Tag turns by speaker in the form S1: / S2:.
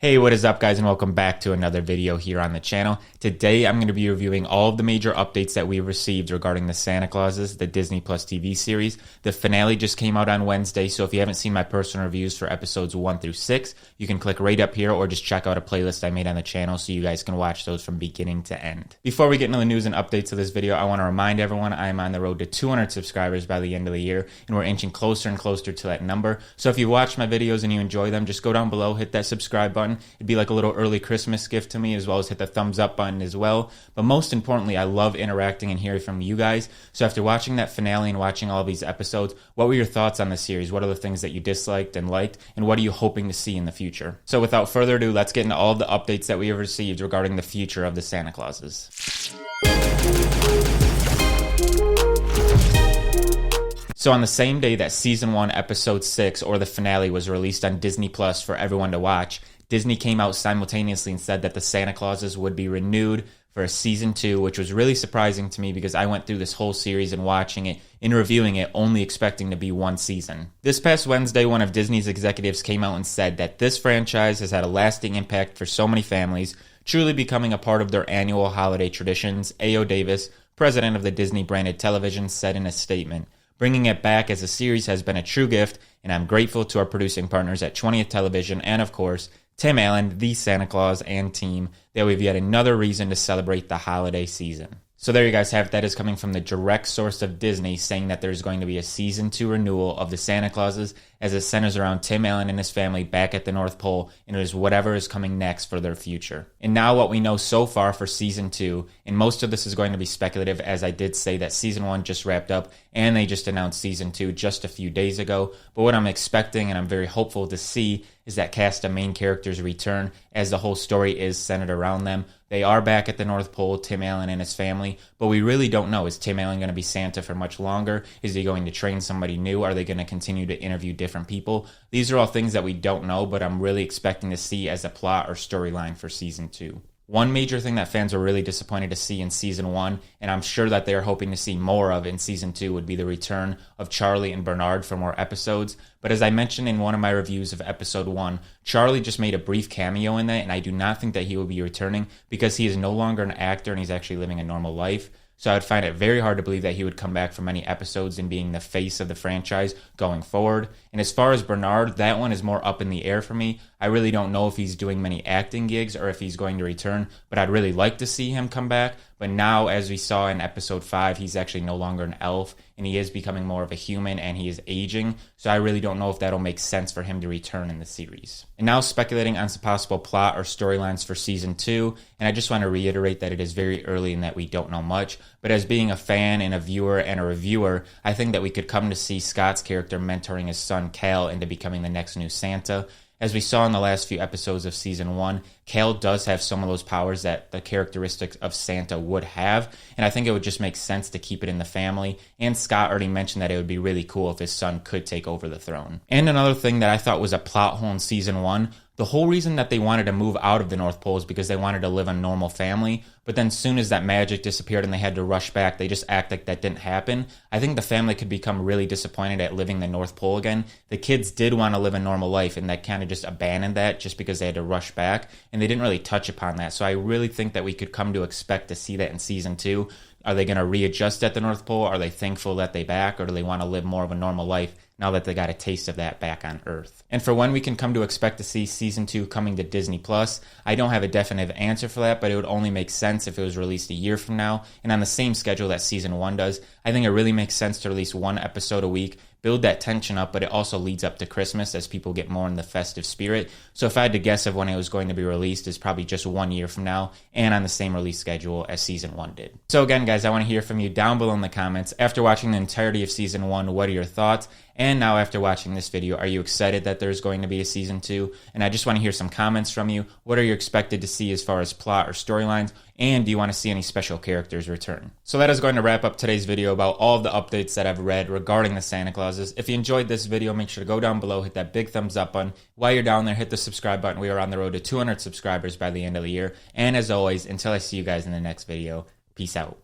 S1: Hey, what is up guys, and welcome back to another video here on the channel. Today I'm going to be reviewing all of the major updates that we've received regarding the Santa Clauses, the Disney Plus TV series. The finale just came out on Wednesday, so if you haven't seen my personal reviews for episodes 1 through 6, you can click right up here or just check out a playlist I made on the channel so you guys can watch those from beginning to end. Before we get into the news and updates of this video, I want to remind everyone I am on the road to 200 subscribers by the end of the year, and we're inching closer and closer to that number. So if you watch my videos and you enjoy them, just go down below, hit that subscribe button. It'd be like a little early Christmas gift to me, as well as hit the thumbs up button as well. But most importantly, I love interacting and hearing from you guys. So after watching that finale and watching all these episodes, what were your thoughts on the series? What are the things that you disliked and liked? And what are you hoping to see in the future? So without further ado, let's get into all of the updates that we have received regarding the future of the Santa Clauses. So on the same day that Season 1, Episode 6, or the finale, was released on Disney Plus for everyone to watch, Disney came out simultaneously and said that the Santa Clauses would be renewed for a Season 2, which was really surprising to me because I went through this whole series and watching it and reviewing it only expecting to be one season. This past Wednesday, one of Disney's executives came out and said that this franchise has had a lasting impact for so many families, truly becoming a part of their annual holiday traditions. A.O. Davis, president of the Disney branded television, said in a statement, "Bringing it back as a series has been a true gift, and I'm grateful to our producing partners at 20th Television and, of course, Tim Allen, the Santa Claus, and team, that we have yet another reason to celebrate the holiday season." So there you guys have it. That is coming from the direct source of Disney, saying that there's going to be a Season 2 renewal of the Santa Clauses, as it centers around Tim Allen and his family back at the North Pole, and it is whatever is coming next for their future. And now what we know so far for Season 2, and most of this is going to be speculative, as I did say that Season 1 just wrapped up, and they just announced Season 2 just a few days ago. But what I'm expecting, and I'm very hopeful to see, is that cast of main characters return, as the whole story is centered around them. They are back at the North Pole, Tim Allen and his family, but we really don't know. Is Tim Allen going to be Santa for much longer? Is he going to train somebody new? Are they going to continue to interview different people? These are all things that we don't know, but I'm really expecting to see as a plot or storyline for Season 2. One major thing that fans were really disappointed to see in Season 1, and I'm sure that they're hoping to see more of in Season 2, would be the return of Charlie and Bernard for more episodes. But as I mentioned in one of my reviews of Episode 1, Charlie just made a brief cameo in that, and I do not think that he will be returning because he is no longer an actor and he's actually living a normal life. So I would find it very hard to believe that he would come back for many episodes and being the face of the franchise going forward. And as far as Bernard, that one is more up in the air for me. I really don't know if he's doing many acting gigs or if he's going to return, but I'd really like to see him come back. But now, as we saw in Episode 5, he's actually no longer an elf, and he is becoming more of a human, and he is aging. So I really don't know if that'll make sense for him to return in the series. And now speculating on some possible plot or storylines for Season 2, and I just want to reiterate that it is very early and that we don't know much. But as being a fan and a viewer and a reviewer, I think that we could come to see Scott's character mentoring his son Cal into becoming the next new Santa. As we saw in the last few episodes of Season 1, Cal does have some of those powers that the characteristics of Santa would have, and I think it would just make sense to keep it in the family, and Scott already mentioned that it would be really cool if his son could take over the throne. And another thing that I thought was a plot hole in Season 1, the whole reason that they wanted to move out of the North Pole is because they wanted to live a normal family, but then as soon as that magic disappeared and they had to rush back, they just act like that didn't happen. I think the family could become really disappointed at living the North Pole again. The kids did want to live a normal life, and that kind of just abandoned that just because they had to rush back, and they didn't really touch upon that. So I really think that we could come to expect to see that in Season 2. Are they going to readjust at the North Pole? Are they thankful that they back, or do they want to live more of a normal life now that they got a taste of that back on Earth? And for when we can come to expect to see Season 2 coming to Disney Plus, I don't have a definite answer for that, but it would only make sense if it was released a year from now and on the same schedule that Season 1 does. I think it really makes sense to release one episode a week, build that tension up, but it also leads up to Christmas as people get more in the festive spirit. So if I had to guess of when it was going to be released, it's probably just 1 year from now and on the same release schedule as Season 1 did. So again, guys, I want to hear from you down below in the comments. After watching the entirety of Season 1, what are your thoughts? And now after watching this video, are you excited that there's going to be a Season 2? And I just want to hear some comments from you. What are you expected to see as far as plot or storylines? And do you want to see any special characters return? So that is going to wrap up today's video about all of the updates that I've read regarding the Santa Clauses. If you enjoyed this video, make sure to go down below, hit that big thumbs up button. While you're down there, hit the subscribe button. We are on the road to 200 subscribers by the end of the year. And as always, until I see you guys in the next video, peace out.